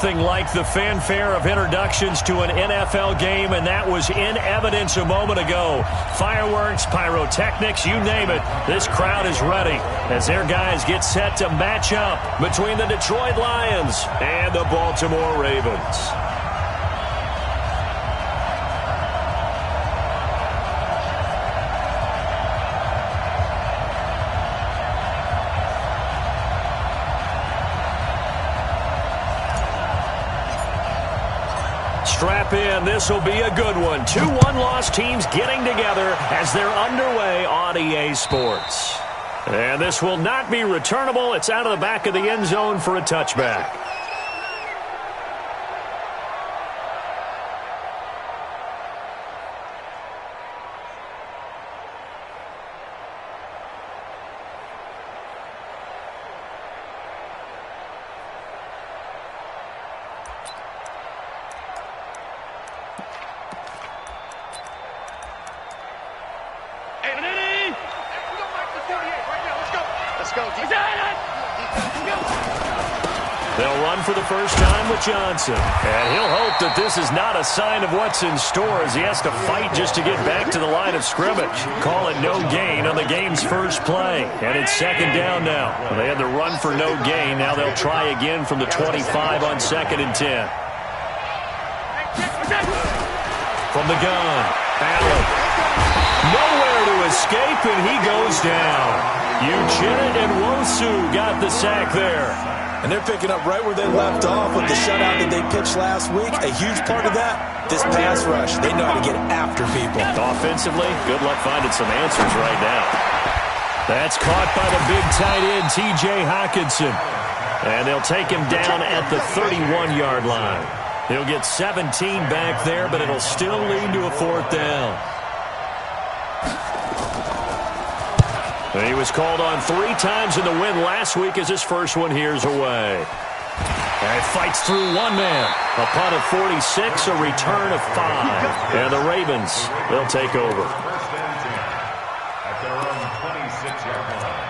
nothing like the fanfare of introductions to an NFL game, and that was in evidence a moment ago. Fireworks, pyrotechnics, you name it. This crowd is ready as their guys get set to match up between the Detroit Lions and the Baltimore Ravens. Strap in. This will be a good one. 2 one-loss teams getting together as they're underway on EA Sports. And this will not be returnable. It's out of the back of the end zone for a touchback. They'll run for the first time with Johnson. And he'll hope that this is not a sign of what's in store as he has to fight just to get back to the line of scrimmage. Call it no gain on the game's first play. And it's second down now. Well, they had the run for no gain. Now they'll try again from the 25 on 2nd and 10. From the gun, Allen. Nowhere to escape, and he goes down. Uchenna and Wosu got the sack there. And they're picking up right where they left off with the shutout that they pitched last week. A huge part of that, this pass rush. They know how to get after people. Offensively, good luck finding some answers right now. That's caught by the big tight end, T.J. Hockenson. And they'll take him down at the 31-yard line. He'll get 17 back there, but it'll still lead to a 4th down. He was called on 3 times in the win last week as his first one here's away. And he fights through one man. A punt of 46, a return of 5. And the Ravens, they'll take over. At their own 26-yard line.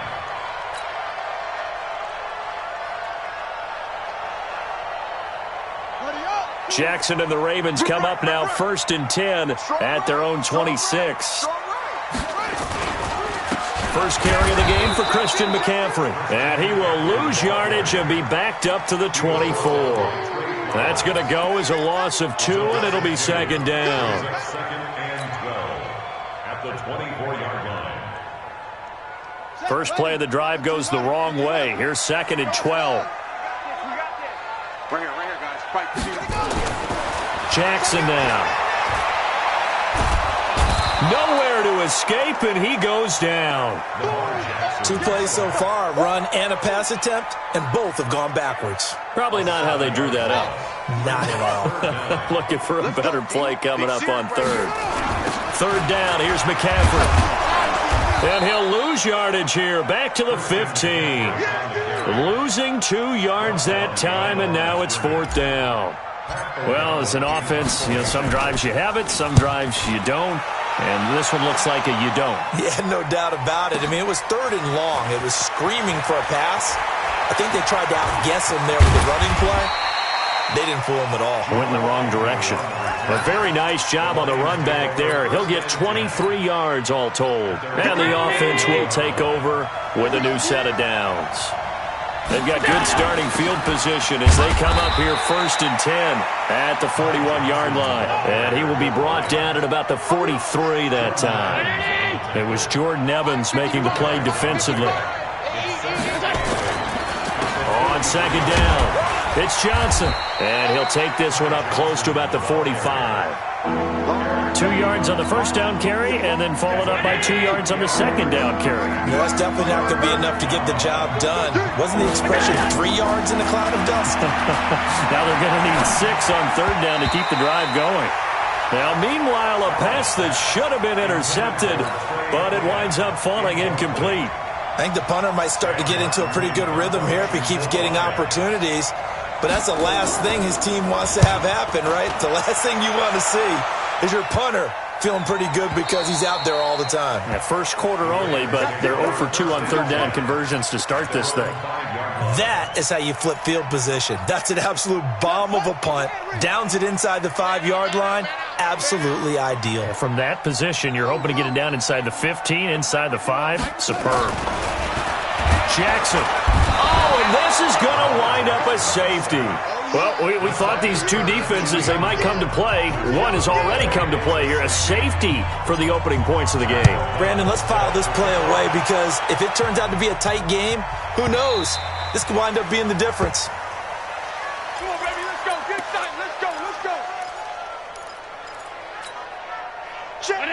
Jackson and the Ravens come up now 1st and 10 at their own 26. First carry of the game for Christian McCaffrey. And he will lose yardage and be backed up to the 24. That's going to go as a loss of 2, and it'll be second down. 2nd and 12 at the 24-yard line. First play of the drive goes the wrong way. Here's 2nd and 12. Right here, guys. Jackson now. Nowhere to escape, and he goes down. 2 plays so far, run and a pass attempt, and both have gone backwards. Probably not how they drew that up. Not at all. Looking for a better play coming up on 3rd. 3rd down, here's McCaffrey. And he'll lose yardage here, back to the 15. Losing 2 yards that time, and now it's 4th down. Well, as an offense, some drives you have it, some drives you don't. And this one looks like you don't. Yeah, no doubt about it. I mean, it was 3rd and long. It was screaming for a pass. I think they tried to outguess him there with the running play. They didn't fool him at all. Went in the wrong direction. A very nice job on the run back there. He'll get 23 yards all told. And the offense will take over with a new set of downs. They've got good starting field position as they come up here 1st and 10 at the 41-yard line. And he will be brought down at about the 43 that time. It was Jordan Evans making the play defensively. On 2nd down, it's Johnson. And he'll take this one up close to about the 45. 2 yards on the first down carry, and then followed up by 2 yards on the second down carry. Yeah, that's definitely not going to be enough to get the job done. Wasn't the expression 3 yards in a cloud of dust? Now they're going to need 6 on 3rd down to keep the drive going. Now, meanwhile, a pass that should have been intercepted, but it winds up falling incomplete. I think the punter might start to get into a pretty good rhythm here if he keeps getting opportunities. But that's the last thing his team wants to have happen, right? The last thing you want to see is your punter feeling pretty good because he's out there all the time. Yeah, first quarter only, but they're 0 for 2 on third down conversions to start this thing. That is how you flip field position. That's an absolute bomb of a punt. Downs it inside the 5-yard line. Absolutely ideal. From that position, you're hoping to get it down inside the 15, inside the 5. Superb. Jackson. Oh, and this is going to wind up a safety. Well, we thought these two defenses, they might come to play. One has already come to play here. A safety for the opening points of the game. Brandon, let's file this play away because if it turns out to be a tight game, who knows? This could wind up being the difference. Come on, baby, let's go. Get excited. Let's go. Let's go.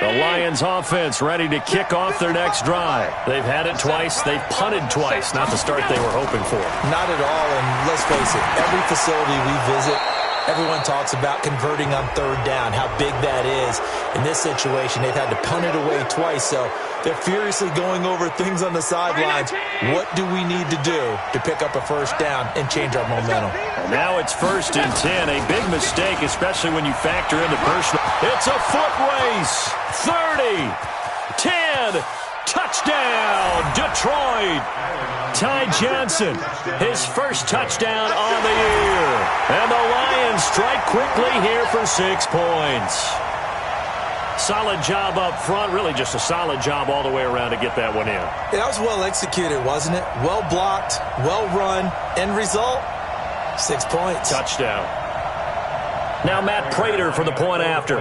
The Lions offense ready to kick off their next drive. They've had it twice. They've punted twice. Not the start they were hoping for. Not at all, and let's face it, every facility we visit, everyone talks about converting on third down, how big that is. In this situation, they've had to punt it away twice, so they're furiously going over things on the sidelines. What do we need to do to pick up a first down and change our momentum? And now it's 1st and 10. A big mistake, especially when you factor in the personal. It's a foot race. 30, 10, touchdown, Detroit. Ty Johnson, his first touchdown on the year. And the Lions strike quickly here for 6 points. Solid job up front, really just a solid job all the way around to get that one in. Yeah, that was well executed, wasn't it? Well blocked, well run. End result, 6 points. Touchdown. Now Matt Prater for the point after.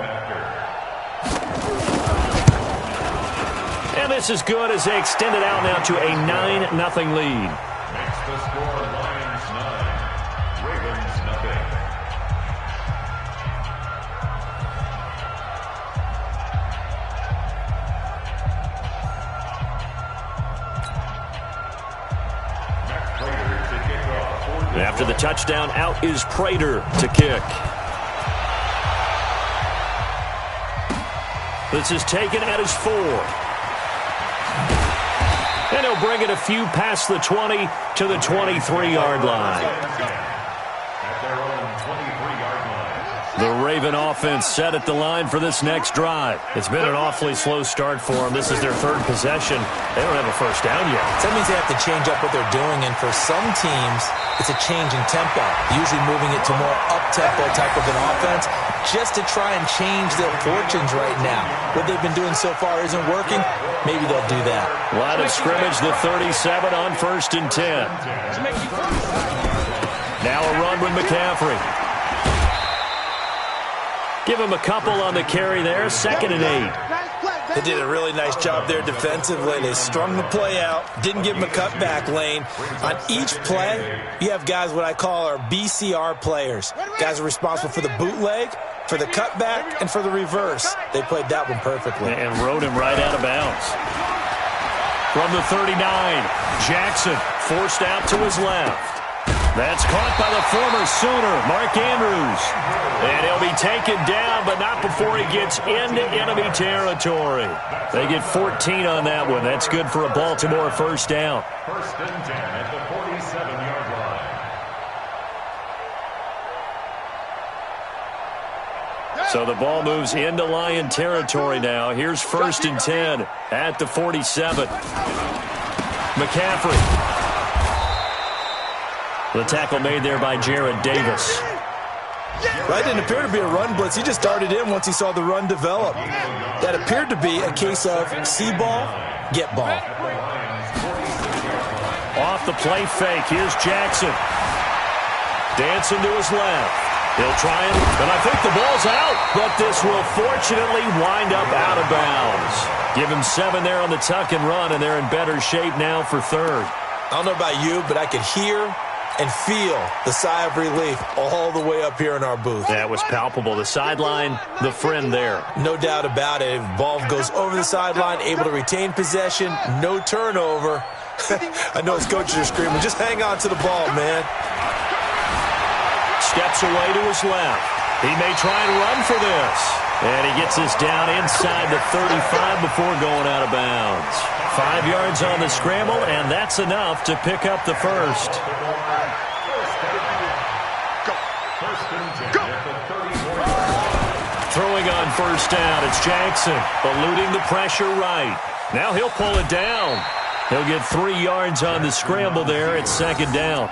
And this is good as they extend it out now to a 9-0 lead. Makes the score Lions 9, Ravens nothing. Matt Prater to kick off. And after the touchdown, out is Prater to kick. This is taken at his 4. And he'll bring it a few past the 20 to the 23-yard line. At their own 23-yard line. The Raven offense set at the line for this next drive. It's been an awfully slow start for them. This is their 3rd possession. They don't have a first down yet. That means they have to change up what they're doing, and for some teams, it's a change in tempo, usually moving it to more up-tempo type of an offense, just to try and change their fortunes right now. What they've been doing so far isn't working. Maybe they'll do that. Line of scrimmage, the 37 on 1st and 10. Now a run with McCaffrey. Give him a couple on the carry there, 2nd and 8. They did a really nice job there defensively. They strung the play out, didn't give him a cutback lane. On each play, you have guys what I call our BCR players. Guys are responsible for the bootleg, for the cutback, and for the reverse. They played that one perfectly. And rode him right out of bounds. From the 39, Jackson forced out to his left. That's caught by the former Sooner, Mark Andrews. And he'll be taken down, but not before he gets into enemy territory. They get 14 on that one. That's good for a Baltimore first down. 1st and 10 at the 47-yard line. So the ball moves into Lion territory now. Here's 1st and 10 at the 47. McCaffrey. The tackle made there by Jared Davis. That didn't appear to be a run blitz. He just darted in once he saw the run develop. That appeared to be a case of see ball, get ball. Off the play fake. Here's Jackson. Dancing to his left. He'll try and I think the ball's out, but this will fortunately wind up out of bounds. Give him 7 there on the tuck and run, and they're in better shape now for 3rd. I don't know about you, but I could hear and feel the sigh of relief all the way up here in our booth. That was palpable. The sideline, the friend there. No doubt about it. Ball goes over the sideline, able to retain possession, no turnover. I know his coaches are screaming, just hang on to the ball, man. Steps away to his left. He may try and run for this. And he gets this down inside the 35 before going out of bounds. 5 yards on the scramble, and that's enough to pick up the first. Throwing on first down, it's Jackson, eluding the pressure right. Now he'll pull it down. He'll get 3 yards on the scramble there at second down.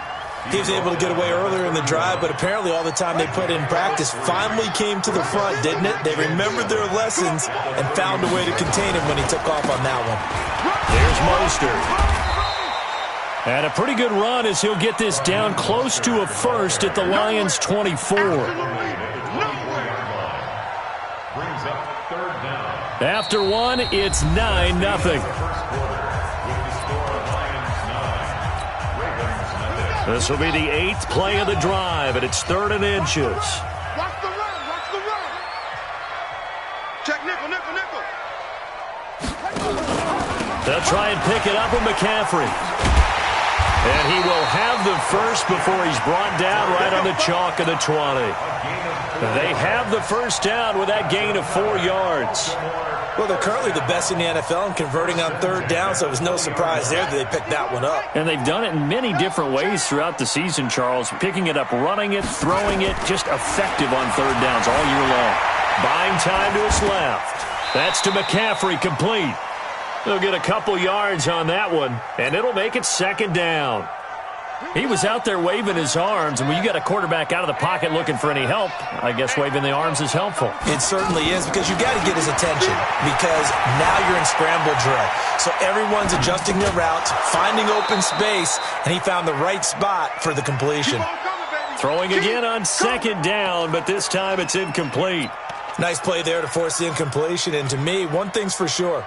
He was able to get away earlier in the drive, but apparently all the time they put in practice finally came to the front, didn't it? They remembered their lessons and found a way to contain him when he took off on that one. Here's Mostert. And a pretty good run as he'll get this down close to a first at the Lions' 24. After one, it's 9-0. This will be the 8th play of the drive, and it's 3rd and inches. Watch the run, watch the run. Check nickel, nickel, nickel. They'll try and pick it up with McCaffrey. And he will have the first before he's brought down right on the chalk of the 20. They have the first down with that gain of 4 yards. Well, they're currently the best in the NFL in converting on 3rd down, so it was no surprise there that they picked that one up. And they've done it in many different ways throughout the season, Charles. Picking it up, running it, throwing it, just effective on 3rd downs all year long. Buying time to his left. That's to McCaffrey, complete. They'll get a couple yards on that one, and it'll make it 2nd down. He was out there waving his arms, and when you got a quarterback out of the pocket looking for any help, I guess waving the arms is helpful. It certainly is, because you got to get his attention, because now you're in scramble drill. So everyone's adjusting their routes, finding open space, and he found the right spot for the completion. Throwing again on 2nd down, but this time it's incomplete. Nice play there to force the incompletion, and to me, one thing's for sure.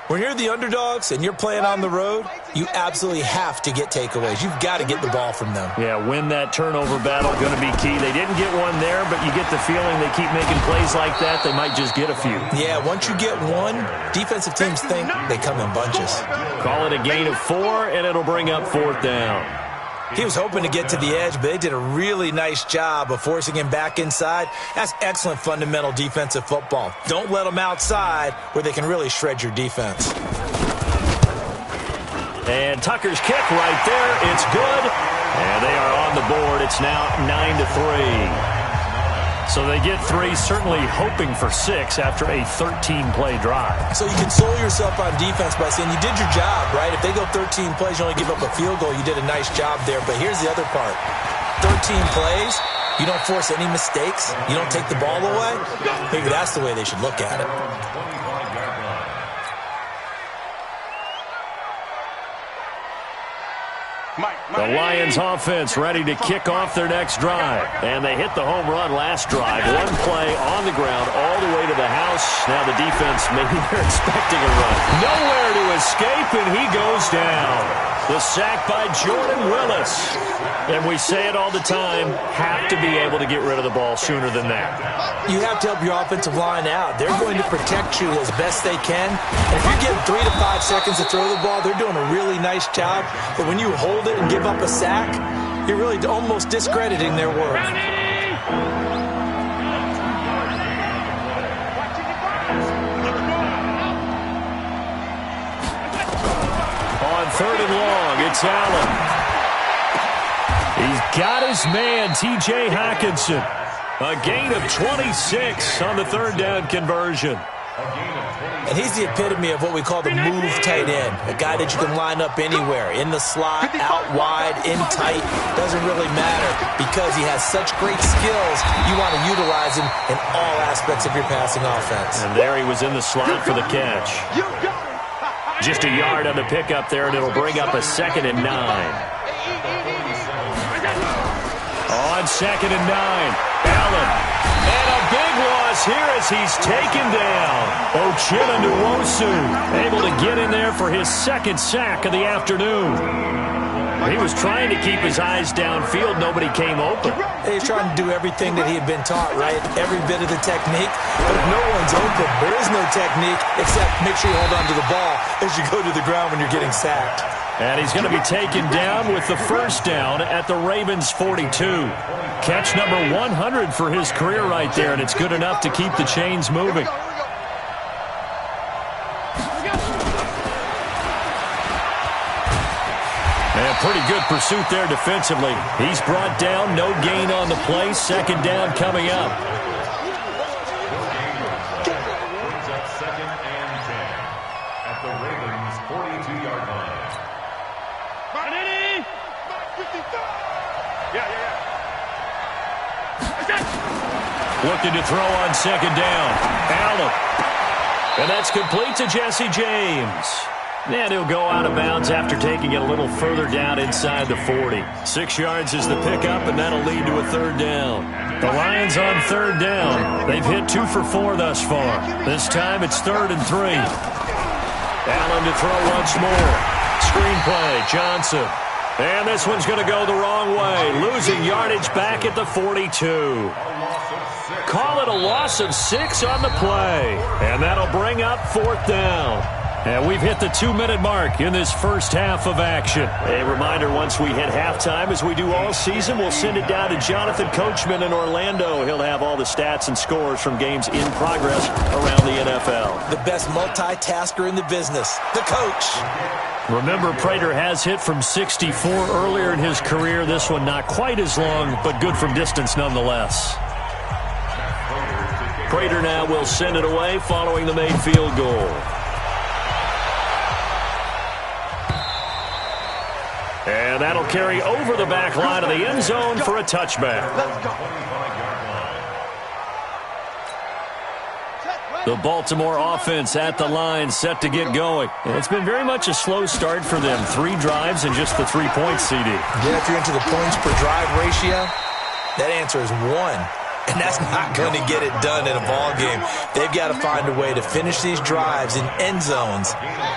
When you're the underdogs and you're playing on the road, you absolutely have to get takeaways. You've got to get the ball from them. Yeah, win that turnover battle, going to be key. They didn't get one there, but you get the feeling they keep making plays like that, they might just get a few. Yeah, once you get one, defensive teams think they come in bunches. Call it a gain of 4, and it'll bring up 4th down. He was hoping to get to the edge, but they did a really nice job of forcing him back inside. That's excellent fundamental defensive football. Don't let them outside where they can really shred your defense. And Tucker's kick right there. It's good. And they are on the board. It's now 9-3. So they get 3, certainly hoping for 6 after a 13-play drive. So you console yourself on defense by saying you did your job, right? If they go 13 plays, you only give up a field goal, you did a nice job there. But here's the other part. 13 plays, you don't force any mistakes, you don't take the ball away. Maybe that's the way they should look at it. The Lions offense ready to kick off their next drive. And they hit the home run last drive. One play on the ground all the way to the house. Now the defense, maybe they're expecting a run. Nowhere to escape, and he goes down. The sack by Jordan Willis. And we say it all the time, have to be able to get rid of the ball sooner than that. You have to help your offensive line out. They're going to protect you as best they can. And if you're getting 3 to 5 seconds to throw the ball, they're doing a really nice job. But when you hold it and give up a sack, you're really almost discrediting their work. On 3rd and long, it's Allen. He's got his man, T.J. Hockenson. A gain of 26 on the 3rd down conversion. And he's the epitome of what we call the move tight end. A guy that you can line up anywhere, in the slot, out wide, in tight. Doesn't really matter because he has such great skills. You want to utilize him in all aspects of your passing offense. And there he was in the slot for the catch. Just a yard on the pickup there, and it'll bring up a 2nd and 9. On 2nd and 9, Allen. And a big loss here as he's taken down. Uchenna Nwosu able to get in there for his 2nd sack of the afternoon. He was trying to keep his eyes downfield. Nobody came open. He's trying to do everything that he had been taught, right? Every bit of the technique. But if no one's open, there is no technique except make sure you hold on to the ball as you go to the ground when you're getting sacked. And he's going to be taken down with the 1st down at the Ravens' 42. Catch number 100 for his career right there, and it's good enough to keep the chains moving. And pretty good pursuit there defensively. He's brought down, no gain on the play. 2nd down coming up. Looking to throw on second down. Allen. And that's complete to Jesse James. And he'll go out of bounds after taking it a little further down inside the 40. 6 yards is the pickup, and that'll lead to a third down. The Lions on third down. They've hit 2 for 4 thus far. This time it's 3rd and 3. Allen to throw once more. Screenplay, Johnson. And this one's going to go the wrong way. Losing yardage back at the 42. Call it a loss of 6 on the play. And that'll bring up 4th down. And we've hit the 2-minute mark in this first half of action. A reminder, once we hit halftime, as we do all season, we'll send it down to Jonathan Coachman in Orlando. He'll have all the stats and scores from games in progress around the NFL. The best multitasker in the business, the coach. Remember, Prater has hit from 64 earlier in his career. This one not quite as long, but good from distance nonetheless. Prater now will send it away following the made field goal. And that'll carry over the back line of the end zone for a touchback. The Baltimore offense at the line, set to get going. And it's been very much a slow start for them. 3 drives and just the 3 points, CD. Yeah, if you're into the points per drive ratio, that answer is 1. And that's not going to get it done in a ball game. They've got to find a way to finish these drives in end zones,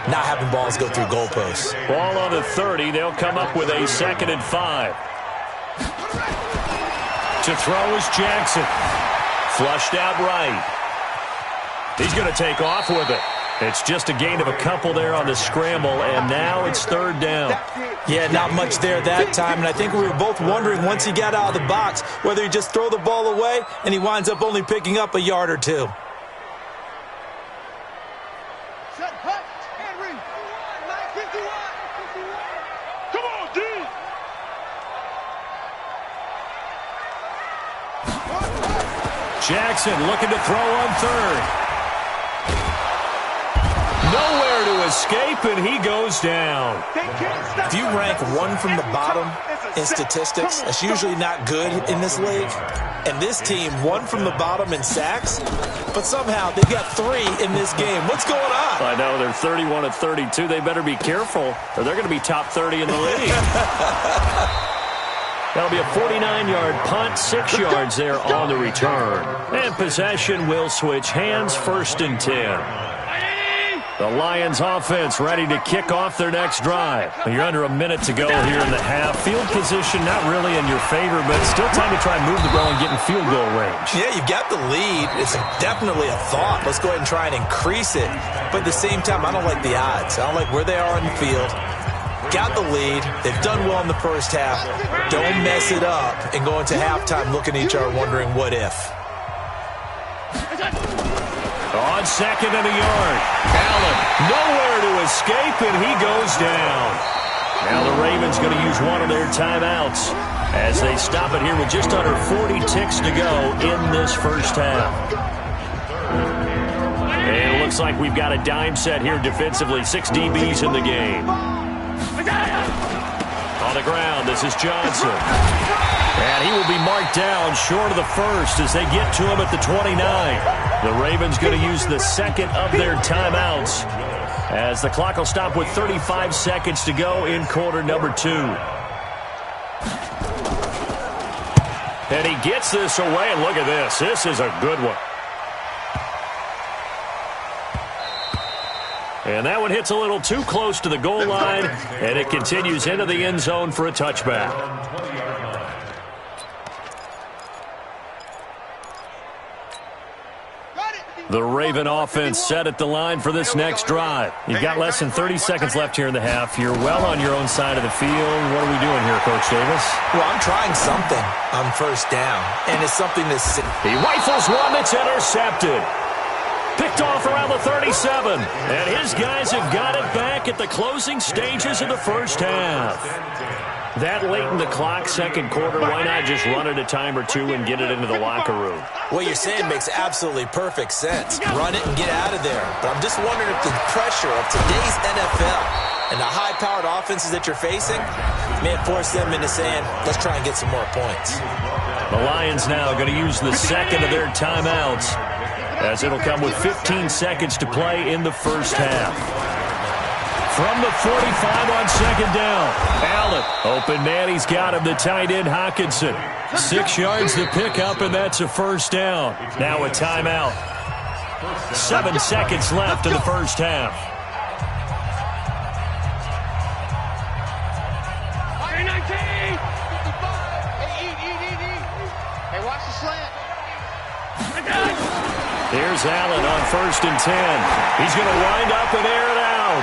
not having balls go through goalposts. Ball on the 30. They'll come up with a 2nd and 5. To throw is Jackson. Flushed out right. He's going to take off with it. It's just a gain of a couple there on the scramble, and now it's 3rd down. Yeah, not much there that time, and I think we were both wondering once he got out of the box whether he just throw the ball away and he winds up only picking up a yard or 2. Come on, D! Jackson looking to throw on 3rd. Nowhere to escape, and he goes down. If you rank 1 from the bottom in statistics, that's usually not good in this league. And this team, 1 from the bottom in sacks, but somehow they got 3 in this game. What's going on? I know, they're 31 of 32. They better be careful, or they're going to be top 30 in the league. That'll be a 49-yard punt, 6 yards there on the return. And possession will switch hands, 1st and 10. The Lions offense ready to kick off their next drive. You're under a minute to go here in the half. Field position not really in your favor, but still time to try and move the ball and get in field goal range. Yeah, you've got the lead. It's definitely a thought. Let's go ahead and try and increase it. But at the same time, I don't like the odds. I don't like where they are on the field. Got the lead. They've done well in the first half. Don't mess it up and go into halftime looking at each other wondering what if. On 2nd and a yard. Allen nowhere to escape, and he goes down. Now the Ravens going to use one of their timeouts as they stop it here with just under 40 ticks to go in this first half. And it looks like we've got a dime set here defensively. 6 DBs in the game. On the ground, this is Johnson. And he will be marked down short of the 1st as they get to him at the 29. The Ravens going to use the 2nd of their timeouts as the clock will stop with 35 seconds to go in quarter number 2. And he gets this away, and look at this. This is a good one. And that one hits a little too close to the goal line, and it continues into the end zone for a touchback. The Raven offense set at the line for this next drive. You've got less than 30 seconds left here in the half. You're well on your own side of the field. What are we doing here, Coach Davis? Well, I'm trying something on 1st down, and it's something that's... He rifles one that's intercepted. Picked off around the 37. And his guys have got it back at the closing stages of the first half. That late in the clock, 2nd quarter, why not just run it a time or 2 and get it into the locker room? What you're saying makes absolutely perfect sense. Run it and get out of there. But I'm just wondering if the pressure of today's NFL and the high-powered offenses that you're facing may force them into saying, let's try and get some more points. The Lions now going to use the second of their timeouts, as it'll come with 15 seconds to play in the first half. From the 45 on second down, Allen, open man, he's got him, the tight end Hockenson. 6 yards the pickup, and that's a first down. Now a timeout. 7 seconds left in the first half. Hey, watch the slant. Here's Allen on 1st and 10. He's going to wind up and air it out.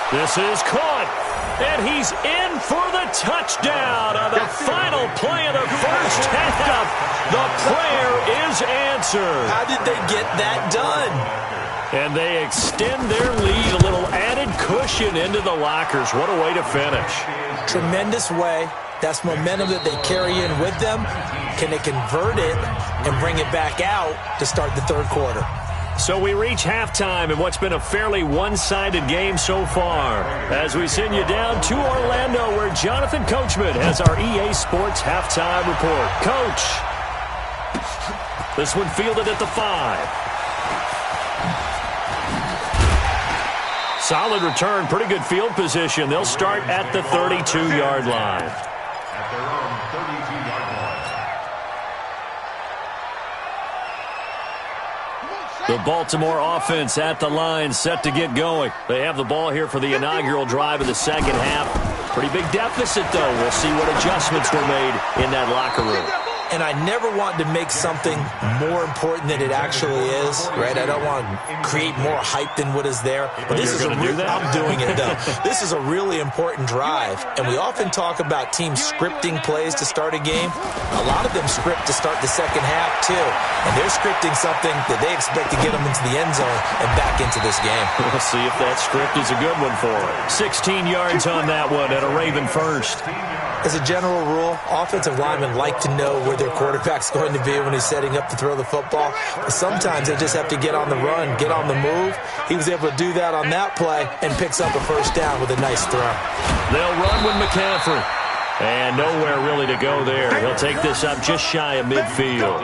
This is caught, and he's in for the touchdown on the final play of the first half. The prayer is answered. How did they get that done? And they extend their lead, a little added cushion into the lockers. What a way to finish. Tremendous way. That's momentum that they carry in with them. Can they convert it and bring it back out to start the third quarter? So we reach halftime in what's been a fairly one-sided game so far, as we send you down to Orlando, where Jonathan Coachman has our EA Sports halftime report. Coach, this one fielded at the 5. Solid return, pretty good field position. They'll start at the 32-yard line. At their own 32-yard line. The Baltimore offense at the line, set to get going. They have the ball here for the inaugural drive of the second half. Pretty big deficit, though. We'll see what adjustments were made in that locker room. And I never want to make something more important than it actually is, right? I don't want to create more hype than what is there. But this is I'm doing it, though. This is a really important drive. And we often talk about teams scripting plays to start a game. A lot of them script to start the second half, too. And they're scripting something that they expect to get them into the end zone and back into this game. We'll see if that script is a good one for them. 16 yards on that one at a Raven first. As a general rule, offensive linemen like to know where their quarterback's going to be when he's setting up to throw the football. But sometimes they just have to get on the run, get on the move. He was able to do that on that play and picks up a first down with a nice throw. They'll run with McCaffrey. And nowhere really to go there. He'll take this up just shy of midfield.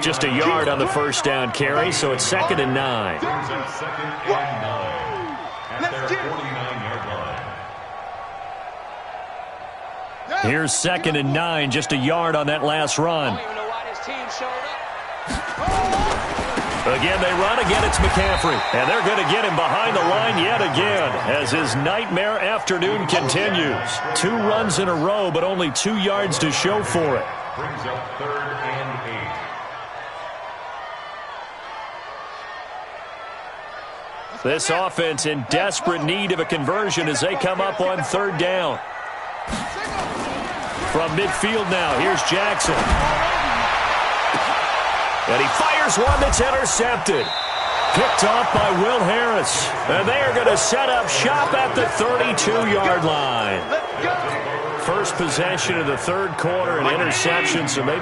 Just a yard on the first down carry, so it's 2nd and 9. Brings up 2nd and 9 at their 49-yard line. Here's 2nd and 9, just a yard on that last run. Again, they run. Again, it's McCaffrey. And they're going to get him behind the line yet again as his nightmare afternoon continues. 2 runs in a row, but only 2 yards to show for it. Brings up 3rd and 8. This offense in desperate need of a conversion as they come up on 3rd down. From midfield now, here's Jackson. And he fires one that's intercepted. Picked off by Will Harris. And they are going to set up shop at the 32-yard line. First possession of the third quarter, an interception, so maybe